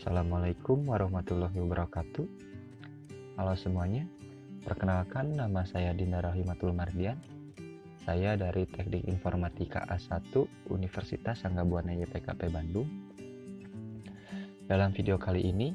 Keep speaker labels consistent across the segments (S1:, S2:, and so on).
S1: Assalamualaikum warahmatullahi wabarakatuh. Halo semuanya, perkenalkan nama saya Dinda Rahimatul Mardian. Saya dari Teknik Informatika A1 Universitas Sanggabuana YPKP Bandung. Dalam video kali ini,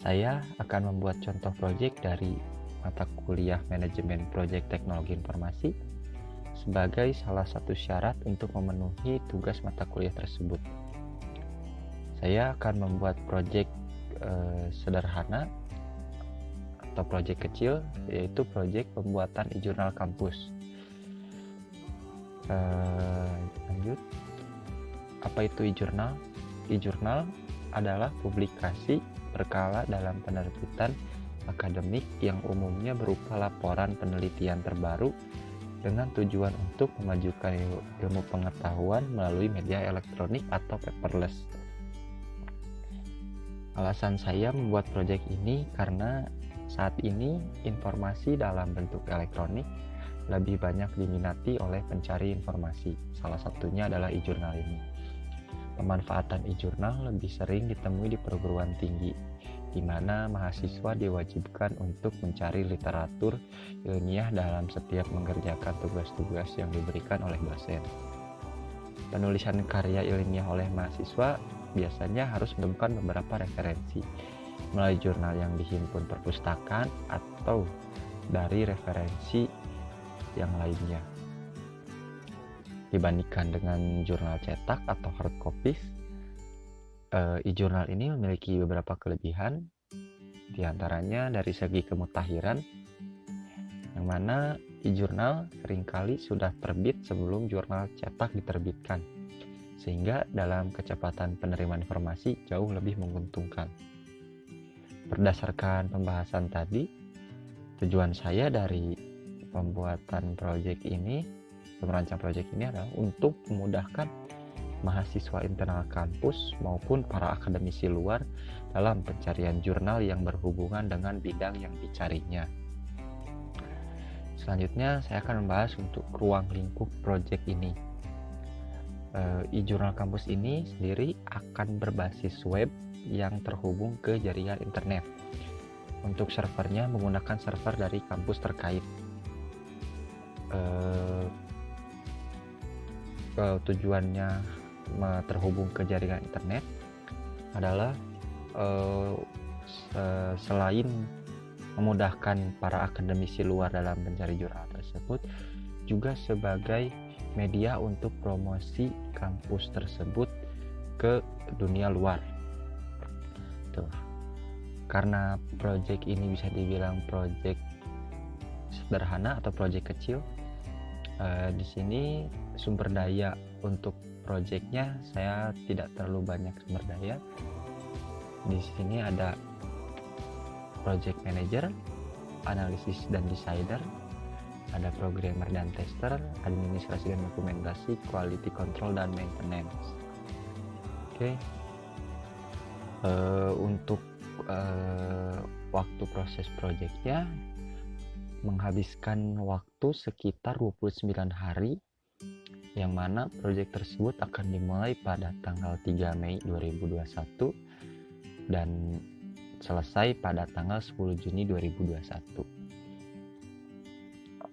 S1: saya akan membuat contoh proyek dari mata kuliah Manajemen Proyek Teknologi Informasi sebagai salah satu syarat untuk memenuhi tugas mata kuliah tersebut. Saya akan membuat proyek sederhana atau proyek kecil, yaitu proyek pembuatan e-jurnal kampus. Lanjut, apa itu e-jurnal? E-jurnal adalah publikasi berkala dalam penerbitan akademik yang umumnya berupa laporan penelitian terbaru dengan tujuan untuk memajukan ilmu pengetahuan melalui media elektronik atau paperless. Alasan saya membuat proyek ini karena saat ini informasi dalam bentuk elektronik lebih banyak diminati oleh pencari informasi. Salah satunya adalah e-jurnal ini. Pemanfaatan e-jurnal lebih sering ditemui di perguruan tinggi, di mana mahasiswa diwajibkan untuk mencari literatur ilmiah dalam setiap mengerjakan tugas-tugas yang diberikan oleh dosen. Penulisan karya ilmiah oleh mahasiswa biasanya harus menemukan beberapa referensi melalui jurnal yang dihimpun perpustakaan atau dari referensi yang lainnya. Dibandingkan dengan jurnal cetak atau hard copies, e-jurnal ini memiliki beberapa kelebihan, diantaranya dari segi kemutahiran, yang mana e-jurnal seringkali sudah terbit sebelum jurnal cetak diterbitkan, sehingga dalam kecepatan penerimaan informasi jauh lebih menguntungkan. Berdasarkan pembahasan tadi, tujuan saya dari pembuatan proyek ini, merancang proyek ini adalah untuk memudahkan mahasiswa internal kampus maupun para akademisi luar dalam pencarian jurnal yang berhubungan dengan bidang yang dicarinya. Selanjutnya, saya akan membahas untuk ruang lingkup proyek ini. E-jurnal kampus ini sendiri akan berbasis web yang terhubung ke jaringan internet. Untuk servernya menggunakan server dari kampus terkait. Tujuannya terhubung ke jaringan internet adalah selain memudahkan para akademisi luar dalam mencari jurnal tersebut, juga sebagai media untuk promosi kampus tersebut ke dunia luar. Tuh. Karena proyek ini bisa dibilang proyek sederhana atau proyek kecil, di sini sumber daya untuk proyeknya saya tidak terlalu banyak sumber daya. Di sini ada project manager, analisis dan designer, ada programmer dan tester, administrasi dan dokumentasi, quality control dan maintenance. Oke. Untuk waktu proses proyeknya menghabiskan waktu sekitar 29 hari, yang mana proyek tersebut akan dimulai pada tanggal 3 Mei 2021 dan selesai pada tanggal 10 Juni 2021.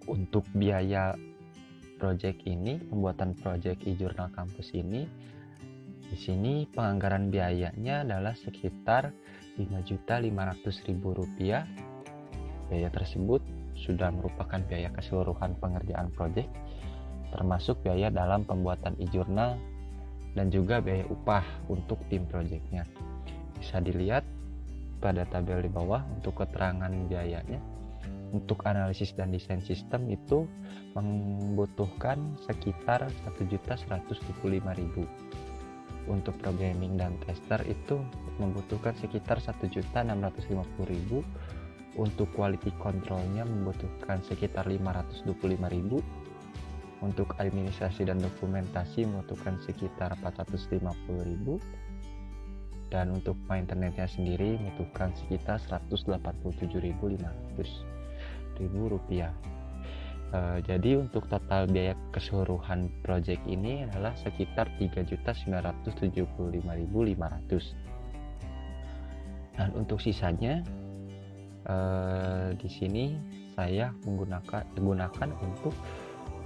S1: Untuk biaya proyek ini, pembuatan proyek e-jurnal kampus ini, di sini penganggaran biayanya adalah sekitar Rp5.500.000. Biaya tersebut sudah merupakan biaya keseluruhan pengerjaan proyek, termasuk biaya dalam pembuatan e-jurnal dan juga biaya upah untuk tim proyeknya. Bisa dilihat pada tabel di bawah untuk keterangan biayanya. Untuk analisis dan desain sistem itu membutuhkan sekitar Rp1.125.000. Untuk programming dan tester itu membutuhkan sekitar Rp1.650.000. Untuk quality controlnya membutuhkan sekitar Rp525.000. Untuk administrasi dan dokumentasi membutuhkan sekitar Rp450.000. Dan untuk maintenance-nya sendiri membutuhkan sekitar Rp187.500. Jadi untuk total biaya keseluruhan proyek ini adalah sekitar Rp3.975.500. Dan untuk sisanya di sini saya menggunakan untuk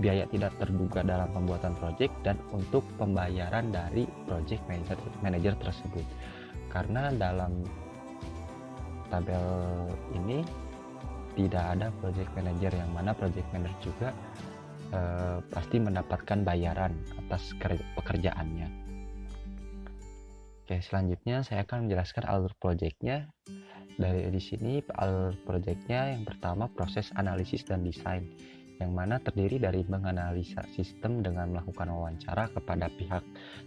S1: biaya tidak terduga dalam pembuatan project dan untuk pembayaran dari project manager tersebut. Karena dalam tabel ini tidak ada project manager, yang mana project manager juga pasti mendapatkan bayaran atas pekerjaannya. Oke, selanjutnya saya akan menjelaskan alur projectnya. Di sini alur projectnya yang pertama proses analisis dan desain, yang mana terdiri dari menganalisa sistem dengan melakukan wawancara kepada pihak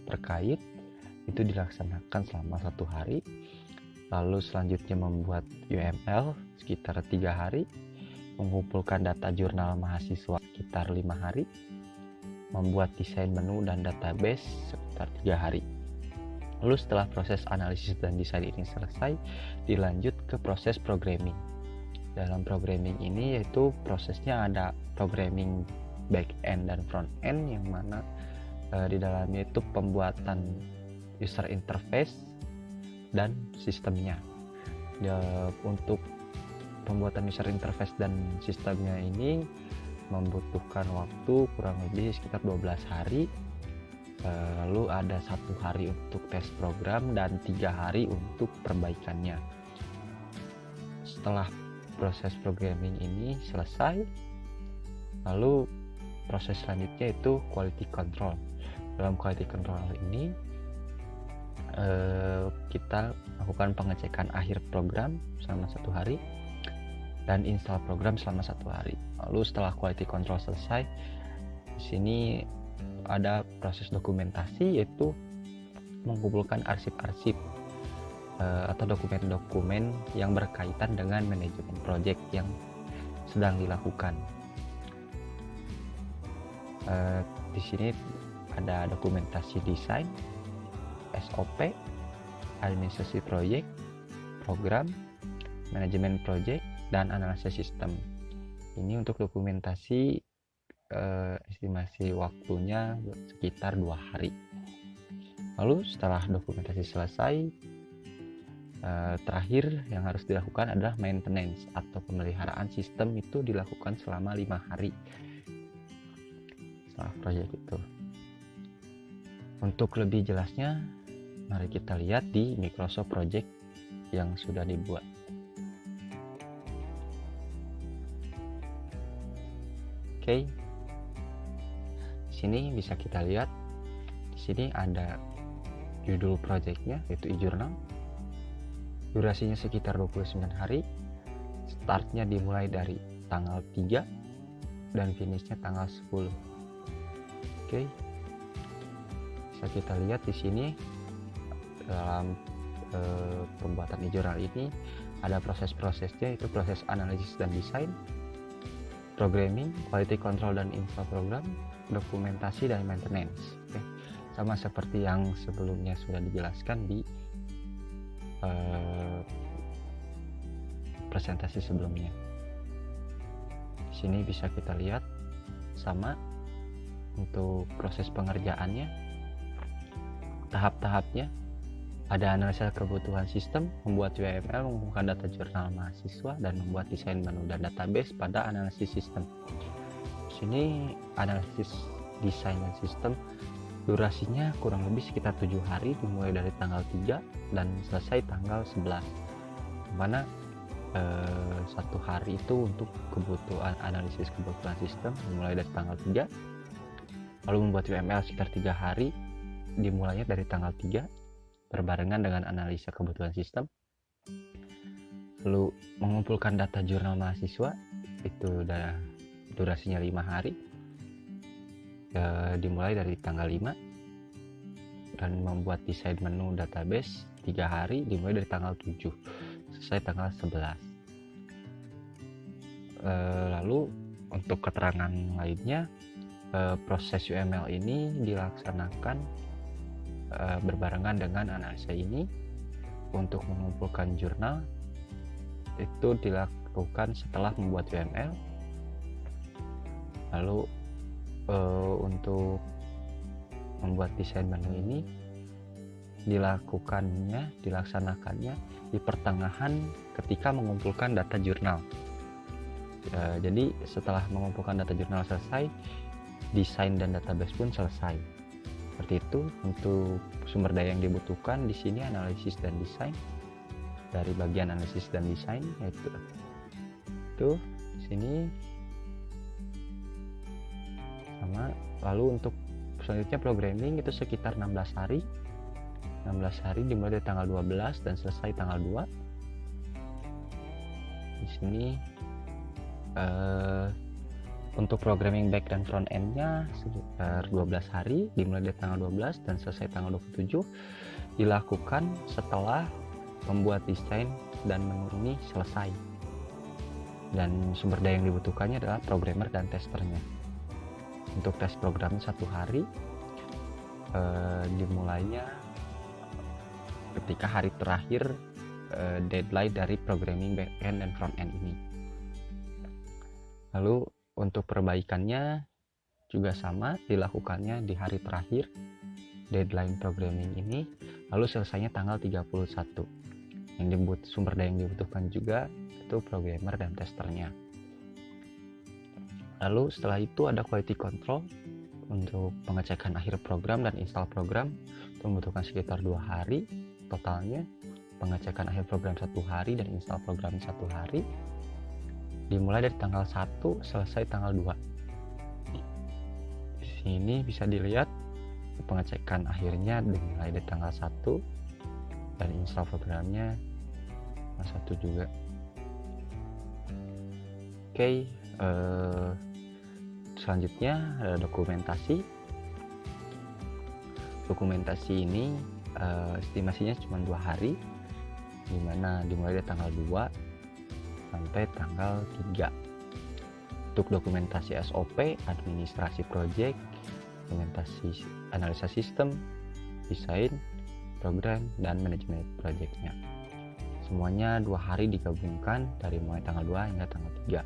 S1: terkait. Itu dilaksanakan selama 1 hari. Lalu selanjutnya membuat UML sekitar 3 hari, mengumpulkan data jurnal mahasiswa sekitar 5 hari, membuat desain menu dan database sekitar 3 hari. Lalu setelah proses analisis dan desain ini selesai, dilanjut ke proses programming. Dalam programming ini yaitu prosesnya ada programming back end dan front end, yang mana di dalamnya itu pembuatan user interface dan sistemnya. Untuk pembuatan user interface dan sistemnya ini membutuhkan waktu kurang lebih sekitar 12 hari. Lalu ada 1 hari untuk tes program dan 3 hari untuk perbaikannya. Setelah proses programming ini selesai, lalu proses selanjutnya itu quality control. Dalam quality control ini kita lakukan pengecekan akhir program selama 1 hari dan install program selama 1 hari. Lalu setelah quality control selesai, di sini ada proses dokumentasi, yaitu mengumpulkan arsip-arsip atau dokumen-dokumen yang berkaitan dengan manajemen project yang sedang dilakukan. Di sini ada dokumentasi desain, SOP, administrasi project, program, manajemen project, dan analisis sistem. Ini untuk dokumentasi estimasi waktunya sekitar 2 hari. Lalu setelah dokumentasi selesai, terakhir yang harus dilakukan adalah maintenance atau pemeliharaan sistem. Itu dilakukan selama 5 hari setelah proyek itu. Untuk lebih jelasnya, mari kita lihat di Microsoft Project yang sudah dibuat. Oke. Di sini bisa kita lihat, di sini ada judul projectnya yaitu e-journal. Durasinya sekitar 29 hari. Startnya dimulai dari tanggal 3 dan finishnya tanggal 10. Oke. Bisa kita lihat di sini dalam pembuatan e-journal ini ada proses-prosesnya, yaitu proses analisis dan desain, programming, quality control dan info program, dokumentasi dan maintenance. Oke. Sama seperti yang sebelumnya sudah dijelaskan di presentasi sebelumnya. Di sini bisa kita lihat sama untuk proses pengerjaannya, tahap-tahapnya. Ada analisa kebutuhan sistem, membuat UML, mengumpulkan data jurnal mahasiswa, dan membuat desain menu dan database pada analisis sistem. Di sini analisis desain dan sistem durasinya kurang lebih sekitar 7 hari, dimulai dari tanggal 3 dan selesai tanggal 11. Mana 1 hari itu untuk kebutuhan analisis kebutuhan sistem dimulai dari tanggal 3. Lalu membuat UML sekitar 3 hari, dimulainya dari tanggal 3 berbarengan dengan analisa kebutuhan sistem. Lalu mengumpulkan data jurnal mahasiswa, itu udah durasinya 5 hari, dimulai dari tanggal 5. Dan membuat desain menu database 3 hari, dimulai dari tanggal 7 selesai tanggal 11. Lalu untuk keterangan lainnya, proses UML ini dilaksanakan berbarengan dengan analisa ini. Untuk mengumpulkan jurnal itu dilakukan setelah membuat UML. Lalu untuk membuat desain menu ini dilaksanakannya di pertengahan ketika mengumpulkan data jurnal. Jadi setelah mengumpulkan data jurnal selesai, desain dan database pun selesai. Seperti itu. Untuk sumber daya yang dibutuhkan di sini analisis dan desain. Dari bagian analisis dan desain yaitu di sini sama. Lalu untuk selanjutnya programming itu sekitar 16 hari dimulai dari tanggal 12 dan selesai tanggal 2. Di sini untuk programming back dan front end-nya sekitar 12 hari dimulai dari tanggal 12 dan selesai tanggal 27, dilakukan setelah membuat desain dan menu ini selesai. Dan sumber daya yang dibutuhkannya adalah programmer dan testernya. Untuk tes program 1 hari dimulainya ketika hari terakhir deadline dari programming backend dan front end ini. Lalu untuk perbaikannya juga sama, dilakukannya di hari terakhir deadline programming ini, lalu selesainya tanggal 31. Yang sumber daya yang dibutuhkan juga itu programmer dan testernya. Lalu setelah itu ada quality control untuk pengecekan akhir program dan install program, itu membutuhkan sekitar 2 hari totalnya. Pengecekan akhir program 1 hari dan install program 1 hari, dimulai dari tanggal 1 selesai tanggal 2. Di sini bisa dilihat pengecekan akhirnya dimulai dari tanggal 1 dan install programnya 1 juga. Oke, selanjutnya ada dokumentasi. Dokumentasi ini estimasinya cuma 2 hari, dimana dimulai dari tanggal 2 sampai tanggal 3. Untuk dokumentasi SOP, administrasi project, dokumentasi analisa sistem, desain, program, dan manajemen projectnya. Semuanya 2 hari digabungkan dari mulai tanggal 2 hingga tanggal 3.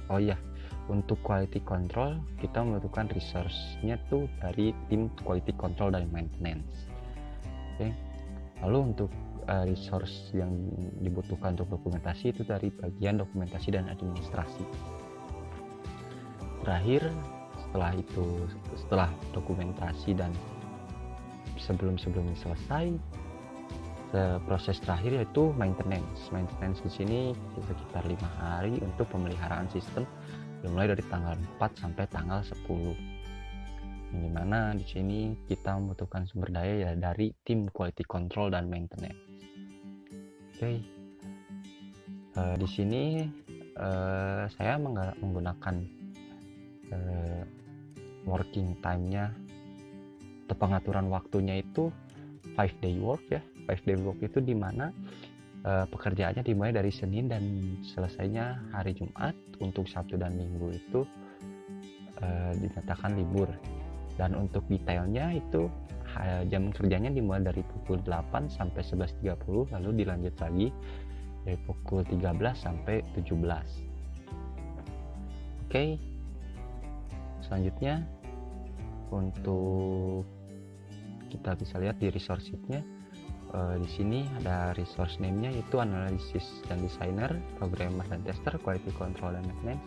S1: Oh iya, untuk quality control kita membutuhkan resource-nya tuh dari tim quality control dan maintenance. Oke. Lalu untuk resource yang dibutuhkan untuk dokumentasi itu dari bagian dokumentasi dan administrasi. Terakhir, setelah dokumentasi dan sebelum selesai, proses terakhir yaitu maintenance. Maintenance di sini sekitar 5 hari untuk pemeliharaan sistem dimulai dari tanggal 4 sampai tanggal 10. Yang dimana di sini kita membutuhkan sumber daya ya dari tim quality control dan maintenance. Oke. Di sini saya menggunakan working time-nya atau pengaturan waktunya itu 5-day work ya. 5-day work itu dimana pekerjaannya dimulai dari Senin dan selesainya hari Jumat. Untuk Sabtu dan Minggu itu dinyatakan libur. Dan untuk detailnya itu jam kerjanya dimulai dari pukul 8 sampai 11.30, lalu dilanjut lagi dari pukul 13 sampai 17. Oke. Selanjutnya untuk kita bisa lihat di resource sheet-nya, di sini ada resource name-nya yaitu analisis dan designer, programmer dan tester, quality control dan maintenance,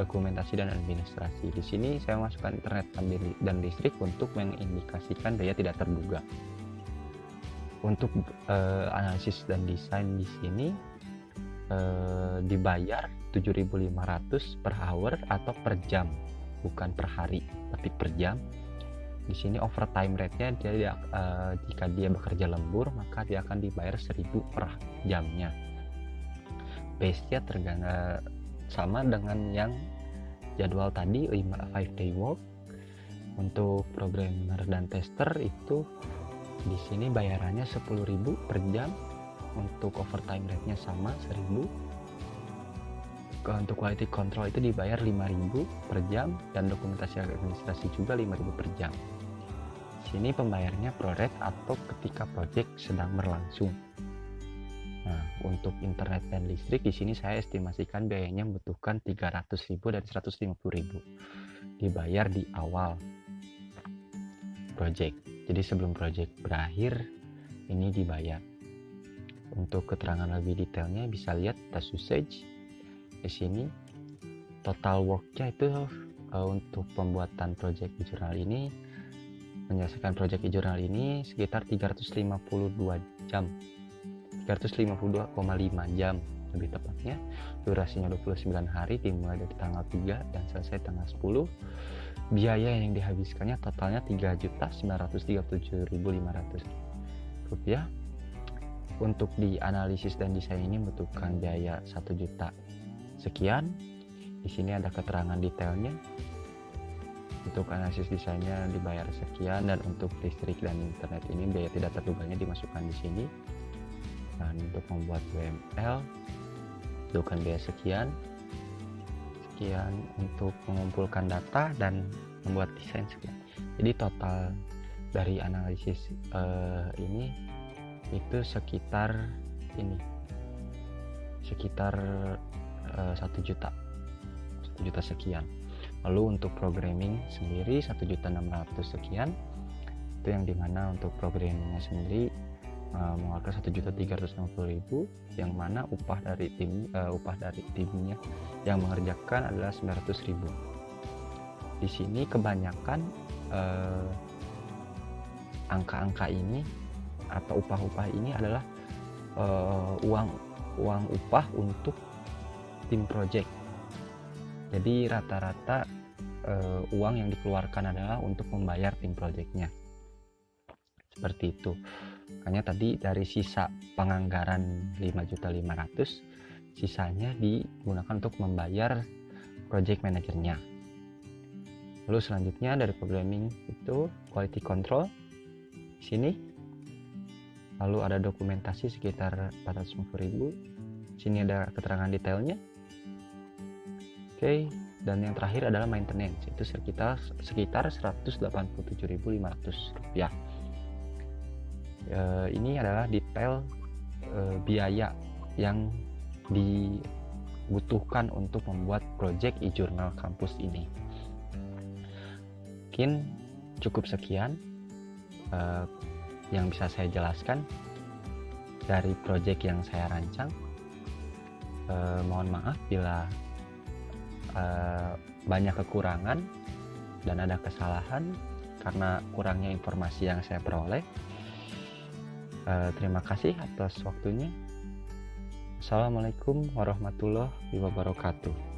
S1: dokumentasi dan administrasi. Di sini saya masukkan internet dan listrik untuk mengindikasikan daya tidak terduga. Untuk analisis dan desain di sini dibayar 7.500 per hour atau per jam, bukan per hari tapi per jam. Di sini overtime rate-nya jika dia bekerja lembur maka dia akan dibayar 1.000 per jamnya. Base-nya sama dengan yang jadwal tadi 5-day work. Untuk programmer dan tester itu di sini bayarannya 10.000 per jam. Untuk overtime rate-nya sama 1.000. Untuk quality control itu dibayar 5.000 per jam dan dokumentasi administrasi juga 5.000 per jam. Di sini pembayarannya pro rate atau ketika project sedang berlangsung. Nah, untuk internet dan listrik di sini saya estimasikan biayanya membutuhkan 300.000 dan 150.000 dibayar di awal project. Jadi sebelum project berakhir ini dibayar. Untuk keterangan lebih detailnya bisa lihat task usage di sini. Total worknya itu untuk pembuatan project e-journal ini, menyelesaikan project e-journal ini sekitar 352 jam, 352,5 jam lebih tepatnya. Durasinya 29 hari dimulai dari tanggal 3 dan selesai tanggal 10. Biaya yang dihabiskannya totalnya Rp3.937.500. Untuk dianalisis dan desain ini membutuhkan biaya 1 juta sekian. Di sini ada keterangan detailnya. Untuk analisis desainnya dibayar sekian, dan untuk listrik dan internet ini biaya tidak terduganya dimasukkan di sini. Dan untuk membuat UML butuhkan biaya sekian untuk mengumpulkan data dan membuat desain sekian. Jadi total dari analisis ini itu sekitar 1 juta sekian. Lalu untuk programming sendiri 1.600.000 sekian, itu yang dimana untuk programmingnya sendiri mengeluarkan 1.350.000, yang mana upah dari timnya yang mengerjakan adalah 900.000. Di sini kebanyakan angka-angka ini atau upah-upah ini adalah uang upah untuk tim project. Jadi rata-rata uang yang dikeluarkan adalah untuk membayar tim projectnya, seperti itu. Makanya tadi dari sisa penganggaran 5.500.000, sisanya digunakan untuk membayar project manajernya. Lalu selanjutnya dari programming itu quality control di sini. Lalu ada dokumentasi sekitar 450.000. Sini ada keterangan detailnya. Oke, dan yang terakhir adalah maintenance, itu sekitar Rp187.500. Ini adalah detail biaya yang dibutuhkan untuk membuat project e-journal kampus ini. Mungkin cukup sekian yang bisa saya jelaskan dari project yang saya rancang. Mohon maaf bila banyak kekurangan dan ada kesalahan karena kurangnya informasi yang saya peroleh. Terima kasih atas waktunya. Assalamualaikum warahmatullahi wabarakatuh.